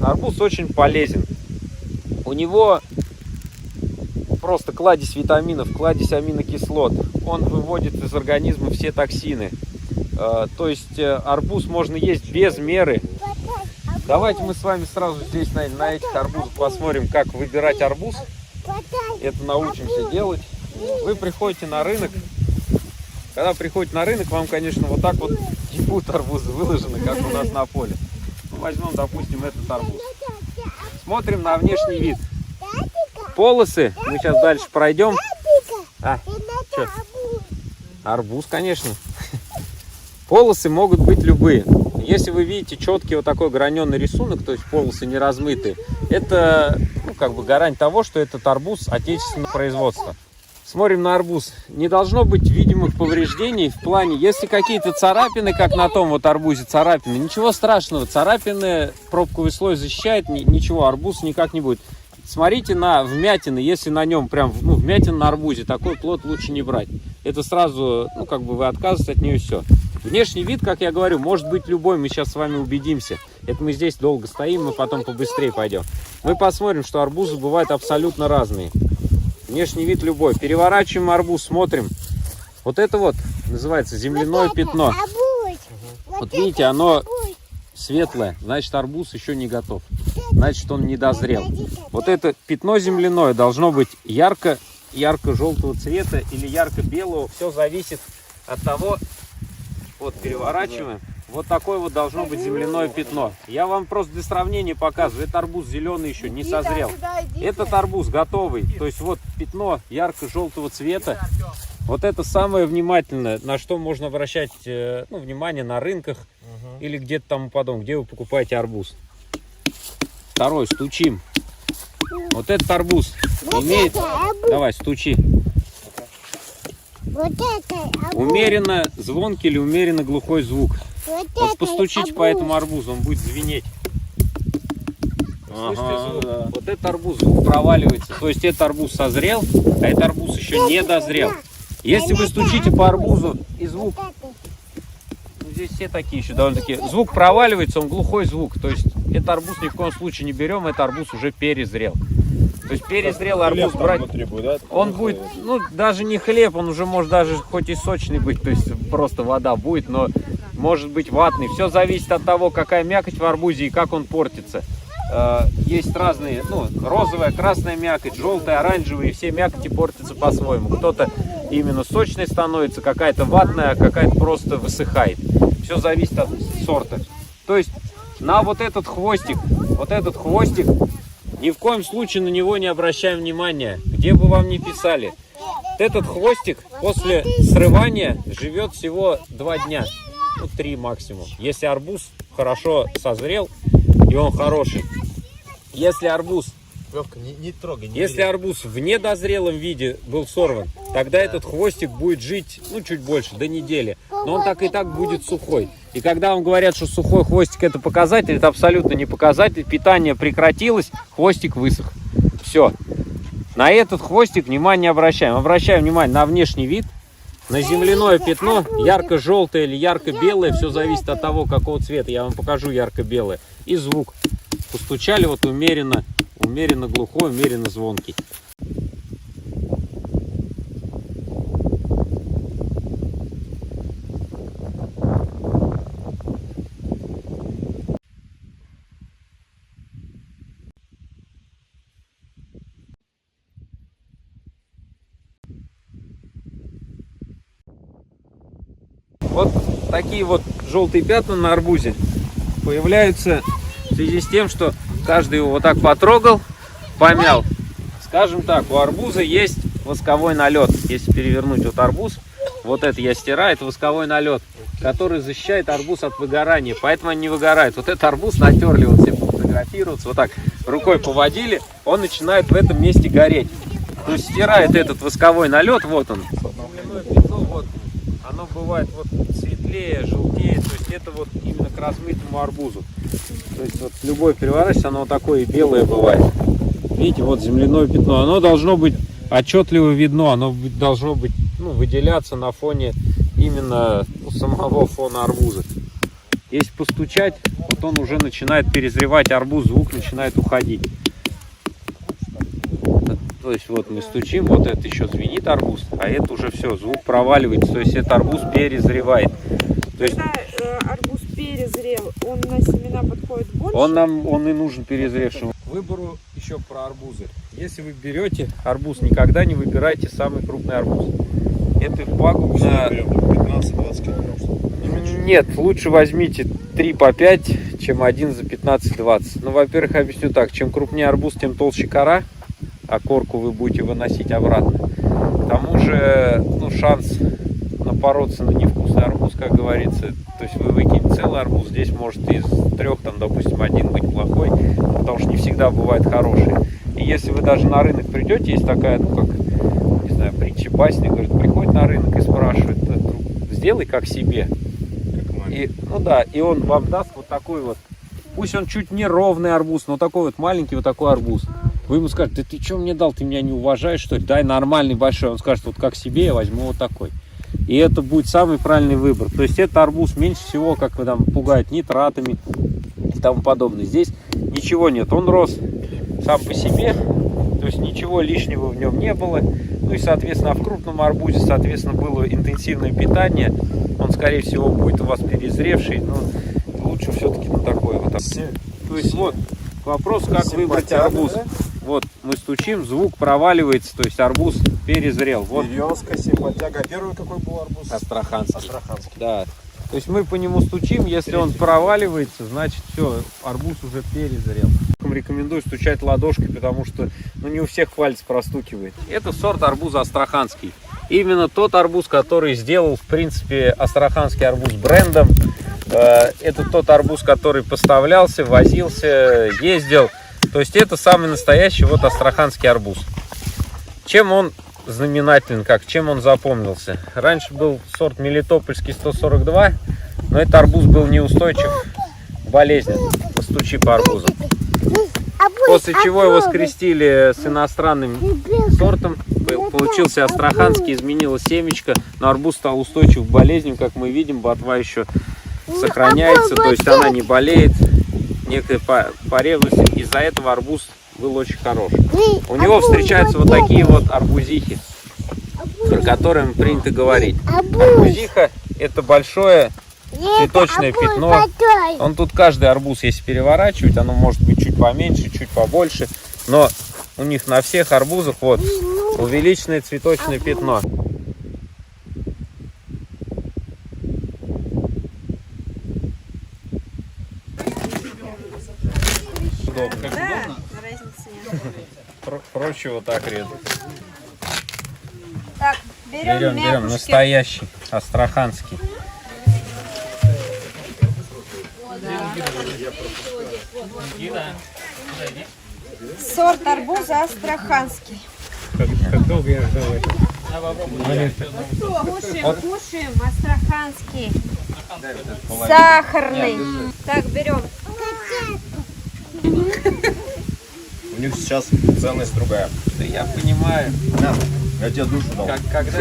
Арбуз очень полезен. У него просто кладезь витаминов, кладезь аминокислот. Он выводит из организма все токсины. То есть арбуз можно есть без меры. Давайте мы с вами сразу здесь на этих арбузах посмотрим, как выбирать арбуз. Это научимся делать. Вы приходите на рынок. Когда приходите на рынок, вам, конечно, вот так вот будут арбузы выложены, как у нас на поле. Возьмем, допустим, этот арбуз. Смотрим на внешний вид. Полосы, мы сейчас дальше пройдем. Что? Арбуз, конечно. Полосы могут быть любые. Если вы видите четкий вот такой граненый рисунок, то есть полосы не размытые, это как бы гарантия того, что этот арбуз отечественного производства. Смотрим на арбуз. Не должно быть видимых повреждений в плане, если какие-то царапины, как на том вот арбузе царапины, ничего страшного. Царапины пробковый слой защищает, ничего, арбуз никак не будет. Смотрите на вмятины, если на нем прям вмятин на арбузе, такой плод лучше не брать. Это сразу, как бы вы отказываетесь от нее, все. Внешний вид, как я говорю, может быть любой, мы сейчас с вами убедимся. Это мы здесь долго стоим, мы потом побыстрее пойдем. Мы посмотрим, что арбузы бывают абсолютно разные. Внешний вид любой. Переворачиваем арбуз, смотрим. Вот это вот называется земляное пятно. Вот видите, оно светлое, значит арбуз еще не готов. Значит он не дозрел. Вот это пятно земляное должно быть ярко-желтого цвета или ярко-белого. Все зависит от того. Вот переворачиваем. Вот такое вот должно быть земляное пятно. Я вам просто для сравнения показываю. Это арбуз зеленый еще, не созрел. Этот арбуз готовый. То есть вот пятно ярко-желтого цвета. Вот это самое внимательное, на что можно обращать внимание на рынках или где-то тому подобное, где вы покупаете арбуз. Второй, стучим. Вот этот арбуз имеет... Давай, стучи. Умеренно звонкий или умеренно глухой звук. Вот постучите по этому арбузу, он будет звенеть. Ага. Вот этот арбуз звук проваливается. То есть этот арбуз созрел, а этот арбуз еще не дозрел. Если вы стучите по арбузу и звук... Здесь все такие еще довольно-таки... Звук проваливается, он глухой звук. То есть этот арбуз ни в коем случае не берем, этот арбуз уже перезрел. То есть перезрелый арбуз брать, он будет, даже не хлеб, он уже может даже хоть и сочный быть, то есть просто вода будет, но может быть ватный. Все зависит от того, какая мякоть в арбузе и как он портится. Есть разные, розовая, красная мякоть, желтая, оранжевая, и все мякоти портятся по-своему. Кто-то именно сочной становится, какая-то ватная, а какая-то просто высыхает. Все зависит от сорта. То есть на вот этот хвостик, ни в коем случае на него не обращаем внимания, где бы вам ни писали. Этот хвостик после срывания живет всего 2 дня, 3 максимум. Если арбуз хорошо созрел и он хороший. Если арбуз, не трогай, если арбуз в недозрелом виде был сорван, тогда этот хвостик будет жить чуть больше, до недели. Но он так и так будет сухой. И когда вам говорят, что сухой хвостик это показатель, это абсолютно не показатель. Питание прекратилось, хвостик высох. Все. На этот хвостик внимание обращаем. Обращаем внимание на внешний вид, на земляное пятно, ярко-желтое или ярко-белое. Все зависит от того, какого цвета. Я вам покажу ярко-белое. И звук. Постучали умеренно глухой, умеренно звонкий. Вот такие вот желтые пятна на арбузе появляются в связи с тем, что каждый его вот так потрогал, помял. Скажем так, у арбуза есть восковой налет. Если перевернуть вот арбуз, вот это я стираю, это восковой налет, который защищает арбуз от выгорания. Поэтому они не выгорают. Вот этот арбуз натерли, вот все фотографируются, вот так рукой поводили, он начинает в этом месте гореть. То есть стирает этот восковой налет, вот он. Вот, оно бывает светлее, желтее, то есть это вот именно к размытому арбузу. То есть вот любой переворачивается, оно вот такое белое бывает. Видите, вот земляное пятно. Оно должно быть отчетливо видно, оно должно быть выделяться на фоне именно самого фона арбуза. Если постучать, вот он уже начинает перезревать арбуз, звук начинает уходить. То есть вот мы стучим, вот это еще звенит арбуз, а это уже все, звук проваливается, то есть это арбуз перезревает. То есть, когда арбуз перезрел, он на семена подходит больше? он и нужен перезревшему. К выбору еще про арбузы. Если вы берете арбуз, никогда не выбирайте самый крупный арбуз. Это пагубно. 15-20 килограмм. Нет, лучше возьмите 3 по 5, чем один за 15-20. Ну, во-первых, объясню так, чем крупнее арбуз, тем толще кора, а корку вы будете выносить обратно. К тому же, ну, шанс напороться на невкусный арбуз, как говорится, то есть вы выкинете целый арбуз, здесь может из 3, там, допустим, один быть плохой, потому что не всегда бывает хороший. И если вы даже на рынок придете, есть такая, ну, как, не знаю, притча басня, говорит, приходит на рынок и спрашивает, сделай как себе. И, ну да, и он вам даст вот такой вот, пусть он чуть не ровный арбуз, но такой вот маленький вот такой арбуз. Вы ему скажете, да ты что мне дал, ты меня не уважаешь, что ли? Дай нормальный большой. Он скажет, вот как себе я возьму вот такой. И это будет самый правильный выбор. То есть это арбуз меньше всего, как вы там пугают, нитратами и тому подобное. Здесь ничего нет. Он рос сам по себе, то есть ничего лишнего в нем не было. Ну и, соответственно, в крупном арбузе, соответственно, было интенсивное питание. Он, скорее всего, будет у вас перезревший, но лучше все-таки на такой вот. То есть вот вопрос, как выбрать арбуз. Вот мы стучим, звук проваливается, то есть арбуз перезрел. Вот. Березка, симпатяга. Первый какой был арбуз? Астраханский. Астраханский. Да. То есть мы по нему стучим, если он проваливается, значит все, арбуз уже перезрел. Рекомендую стучать ладошкой, потому что ну, не у всех палец простукивает. Это сорт арбуза астраханский. Именно тот арбуз, который сделал, в принципе, астраханский арбуз брендом. Это тот арбуз, который поставлялся, возился, ездил. То есть это самый настоящий вот астраханский арбуз. Чем он знаменателен, чем он запомнился? Раньше был сорт Мелитопольский 142, но этот арбуз был неустойчив к болезням. Постучи по арбузу. После чего его скрестили с иностранным сортом. Получился астраханский, изменилась семечко, но арбуз стал устойчив к болезням. Как мы видим, ботва еще сохраняется, то есть она не болеет. Некая поревность. Из-за этого арбуз был очень хорош. У него встречаются вот такие вот арбузихи, про которые принято говорить. Арбузиха — это большое цветочное пятно. Он тут каждый арбуз, если переворачивать, оно может быть чуть поменьше, чуть побольше, но у них на всех арбузах вот увеличенное цветочное пятно. Как удобно? Разницы нет. Проще вот так резать. Так, берем Берем настоящий астраханский. Сорт арбуза астраханский. Как долго я ждал этого? Кушаем астраханский. Сахарный. Так, берем. У них сейчас ценность другая. Да я понимаю. Я тебе душу дал. Когда